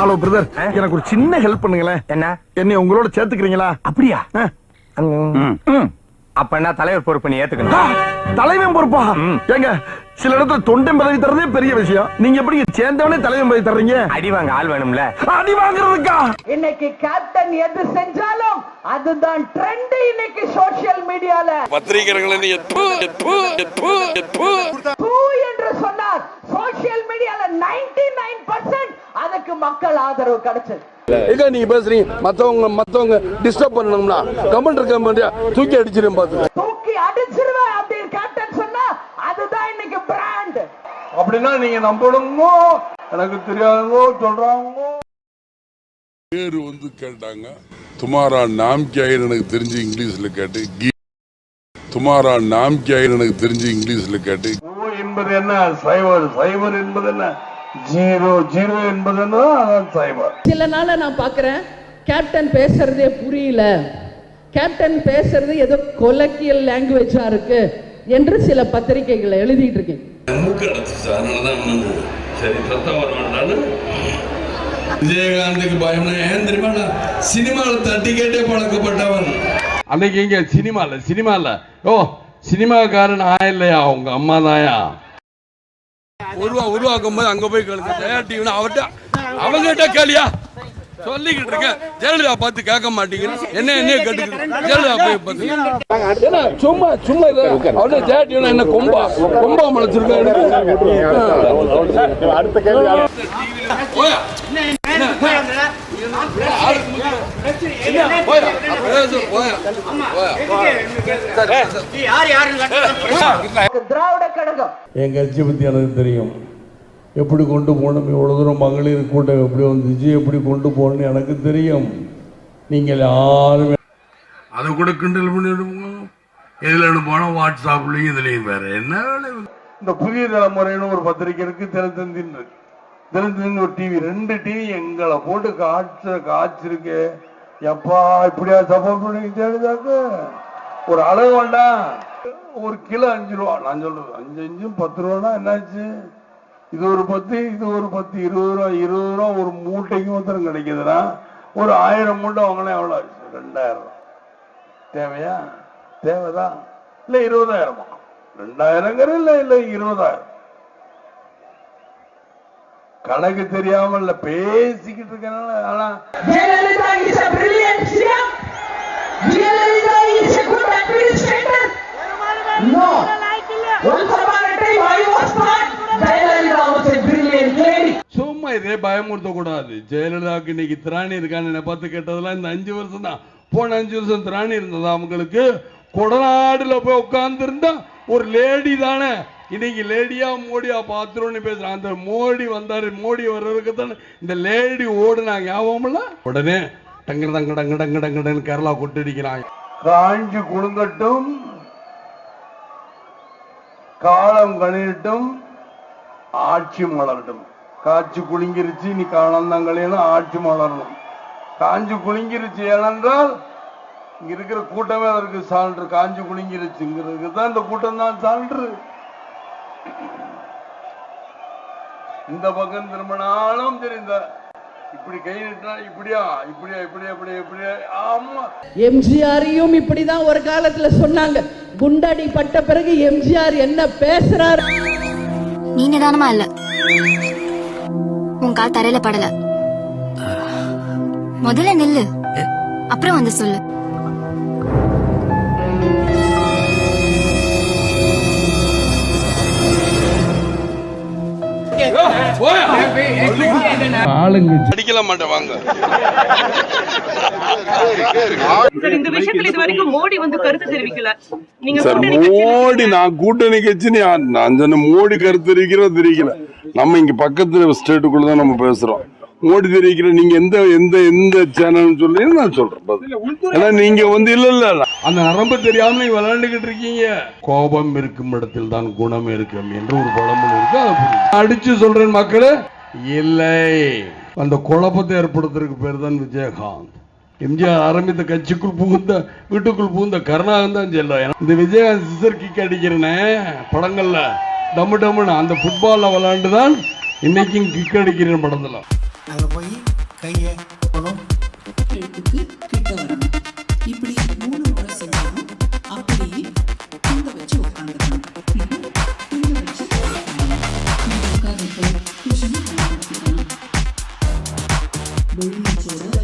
Hello brother, எனக்கு ஒரு சின்ன ஹெல்ப் பண்ணுங்களேன். என்ன? என்னை உங்களோட சேர்த்துக்கிறீங்களா? அப்படியா? அப்ப என்ன தலைவர் பொறுப்பு நீ ஏத்துக்கணும்? தலைவன் பொறுப்பா? ஏங்க, சில இடத்துல தொண்டன் பதவி தரதே பெரிய விஷயம். நீங்க எப்படி சேர்ந்தவனே தலைவன் பதவி தர்றீங்க? அடி வாங்க ஆள் வேணும்ல. அடி வாங்குறதுக்கா? இன்னைக்கு கேப்டன் எது செஞ்சாலும் அதுதான் ட்ரெண்ட். இன்னைக்கு சோஷியல் மீடியால பத்திரிகைகளை என்று சொன்னார். சோஷியல் மீடியால 99% அதுக்கு மக்கள் ஆதரவு கிடைச்சது. நீங்க பேசுறீங்க, மத்தவங்க டிஸ்டர்ப் பண்ணணும்னா கமெண்ட் இருக்க தூக்கி அடிச்சிரும், தூக்கி அடிச்சிருவேன் அப்படின்னு கேப்டன் சொன்னா அதுதான் இன்னைக்கு பிராண்ட். அப்படின்னா நீங்க நம்பணுங்க, எனக்கு தெரியாதோ சொல்றாங்க. பேரு வந்து கேட்டாங்க, துமாரா நாம் கியாயின்னு எனக்கு தெரிஞ்சு இங்கிலீஷ்ல கேட்டு, துமாரா நாம் கியாயின்னு எனக்கு தெரிஞ்சு இங்கிலீஷ்ல கேட்டு. ஓ என்பது என்ன? சைபர். சைபர் என்பது என்ன? ஜீரோ. ஜீரோ என்பது என்ன? சைபர். சில நாள நான் பாக்குறேன், கேப்டன் பேசுறதே புரியல, கேப்டன் பேசுறது ஏதோ கொலக்கியல் லாங்குவேஜா இருக்கு என்று சில பத்திரிகைகளை எழுதிட்டு இருக்கேன். விஜயகாந்துக்கு பயம் ஏன் தெரியுமா? சினிமால தட்டி கேட்டே பழக்கப்பட்டவன். அன்னைக்கு இங்க சினிமால ஓ சினிமாக்காரன் ஆயில்லையா, உங்க அம்மா தாயா உருவாக்கும் போது அங்க போய் கேளுங்க. அவர்கிட்ட அவங்ககிட்ட கேளியா சொல்லிக்கிட்டு இருக்க. ஜெயலலிதா பார்த்து கேட்க மாட்டீங்க, என்ன கேட்டுக்கிட்டு ஜெயலலிதா போய் பார்த்து சும்மா அவரு ஜெயலலிதா என்ன கொம்பா முளைச்சிருக்க. திராவிட கழகம் என் கட்சி பத்தி எனக்கு தெரியும், எப்படி கொண்டு போகணும், எவ்வளவு தூரம் மகளிர் கூட்டம் எப்படி வந்துச்சு, எப்படி கொண்டு போகணும்னு எனக்கு தெரியும். நீங்கள் யாருமே அதை கூட கிண்டல் பண்ணிடுவோம். எதுல போனா வாட்ஸ்அப்லயும் இதுலயும் வேற என்ன வேலை. இந்த புதிய தலைமுறைன்னு ஒரு பத்திரிகை இருக்கு, தினத்தந்தின்னு இருக்கு. தினத்தந்தின்னு ஒரு டிவி, 2 டிவி எங்களை போட்டு காய்ச்சிருக்கு. எப்பா இப்படியா சப்போர்ட் பண்ணி தேடுதாக்க ஒரு அளவு வேண்டாம். ஒரு கிலோ 5 ரூபா. நான் சொல்றது 5 10 ரூபானா என்னாச்சு? இது ஒரு 10, இது ஒரு 10, 20 ரூபா. 20 ரூபா ஒரு மூட்டைக்கு மாத்திரம் கிடைக்குதுன்னா ஒரு 1000 மூட்டை வாங்கினா எவ்வளவு ஆச்சு? 2000 ரூபா. தேவையா? தேவைதான் இல்ல. 20,000 2000 இல்ல 20,000. கணக்கு தெரியாம இல்ல பேசிக்கிட்டு இருக்கனால. ஆனா Jayalalithaa is a brilliant CM. Jayalalithaa is a good administrator. No. Once upon a time I was thought Jayalalithaa was a brilliant lady. சும்மா இதே பயமுறுத்த கூடாது. ஜெயலலிதாவுக்கு இன்னைக்கு திராணி இருக்கான்னு என்ன பார்த்து கேட்டதெல்லாம் இந்த 5 வருஷம் தான். போன 5 வருஷம் திராணி இருந்ததா அவங்களுக்கு? கொடநாடுல போய் உட்கார்ந்து இருந்தா ஒரு லேடி தானே. இன்னைக்கு லேடியா மோடியா பாத்துருன்னு பேசுறான். அந்த மோடி வந்தாரு, மோடி வர்றதுக்கு தானே இந்த லேடி ஓடுனாங்க, ஞாபகம் இல்ல? உடனே டங்கடங்கடங்கடங்கடங்கடன்னு கேரளா கொட்டடிக்கிறாங்க. காஞ்சி குழுங்கட்டும், காலம் கணியட்டும், ஆட்சி மலரட்டும். காட்சி குலுங்கிருச்சு, நீ காலம் தான் கழியணும், ஆட்சி மலரணும். காஞ்சி குலுங்கிருச்சு ஏனென்றால் இங்க இருக்கிற கூட்டமே அதற்கு சான்று. காஞ்சி குலுங்கிருச்சுங்கிறதுக்கு தான் இந்த கூட்டம் தான் சான்று. இந்த பக்கம் திரும்பினாலும் சரி, இந்த இப்படி கை நிட்டா இப்படியா இப்படியா இப்படியா இப்படியா இப்படியா. ஆமா, எம்ஜிஆரையும் இப்படிதான் ஒரு காலத்துல சொன்னாங்க. குண்டடி பட்ட பிறகு எம்ஜிஆர் என்ன பேசுறாரு? நீ நிதானமா இல்ல, உன் கால் தரையில படல. முதல்ல நில்லு, அப்புறம் வந்து சொல்லு. அடிக்கல மாட்டேன் வாங்க. இந்த விஷயத்துல இது வரைக்கும் மோடி வந்து கருத்து தெரிவிக்கல. நீங்க மோடி நான் கூட்டணி கட்சி நான் சொன்ன மோடி கருத்து தெரிவிக்கல. நம்ம இங்க பக்கத்துல ஸ்டேட்டுக்குள்ளதான் நம்ம பேசுறோம். மோடி தெரிவிக்கிற நீங்க எந்த எந்த எந்த சேனல் சொல்லி நான் சொல்றேன். ஏன்னா நீங்க வந்து இல்ல அந்த நரம்பு தெரியாம நீங்க விளையாண்டுகிட்டு இருக்கீங்க. கோபம் இருக்கும் இடத்தில் தான் குணம் இருக்கும் என்று ஒரு பழமொழி இருக்கு. அடிச்சு சொல்றேன் மக்களே, இல்லை. அந்த குழப்பத்தை ஏற்படுத்துறதுக்கு பேர் தான் விஜயகாந்த். எம்ஜிஆர் ஆரம்பித்த கட்சிக்குள் புகுந்த வீட்டுக்குள் புகுந்த கருணாகரன் தான் செல்ல. இந்த விஜயகாந்த் சிசர் கிக் அடிக்கிறேனே படங்கள்ல டம்மு டம்முன்னு அந்த ஃபுட்பால்ல விளையாண்டுதான் இன்னைக்கும் கிக் அடிக்கிறேன் படத்துல. அங்க போய் கையை கழுத்துக்கு கிட்ட வரணும். இப்படி 3 முறை செஞ்சாலும் அப்படியே தூங்க வச்சு உட்காந்துக்கணும். தூங்க வச்சு உட்காந்துட்டு குஷனை பயன்படுத்திக்கணும். வெளிச்சோட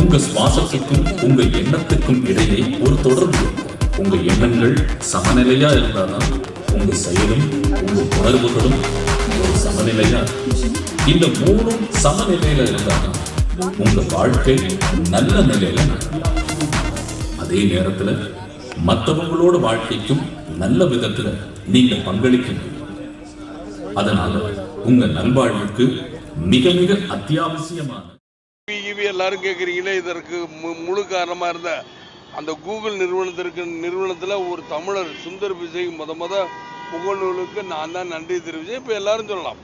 உங்க சுவாசத்துக்கும் உங்க எண்ணத்துக்கும் இடையே ஒரு தொடர்பு இருக்கும். உங்க எண்ணங்கள் சமநிலையா இருந்தாதான் உங்க செயலும் உங்க உணர்வுகளும் ஒரு சமநிலையா இருக்கும். இந்த 3 சமநிலையில இருந்தாதான் உங்க வாழ்க்கை நல்ல நிலையில நடக்கும். அதே நேரத்துல மற்றவங்களோட வாழ்க்கைக்கும் நல்ல விதத்துல நீங்க பங்களிக்க முடியும். அதனால உங்க நல்வாழ்வுக்கு மிக மிக அத்தியாவசியமான எல்லாரும் கேட்குறீங்களே, இதற்கு முழு காரணமா இருந்த அந்த கூகுள் நிறுவனத்துல ஒரு தமிழர் சுந்தர் பிச்சை முத முகநூலுக்கு நான் தான் நன்றி தெரிவிச்சேன். இப்ப எல்லாரும் சொல்லலாம்,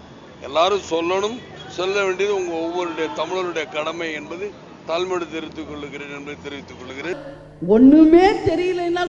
எல்லாரும் சொல்லணும், சொல்ல வேண்டியது உங்க ஒவ்வொருடைய தமிழருடைய கடமை என்பது தாழ்மையோடு தெரிவித்துக் கொள்ளுகிறேன் என்பதை தெரிவித்துக் கொள்கிறேன். ஒண்ணுமே தெரியலன்னா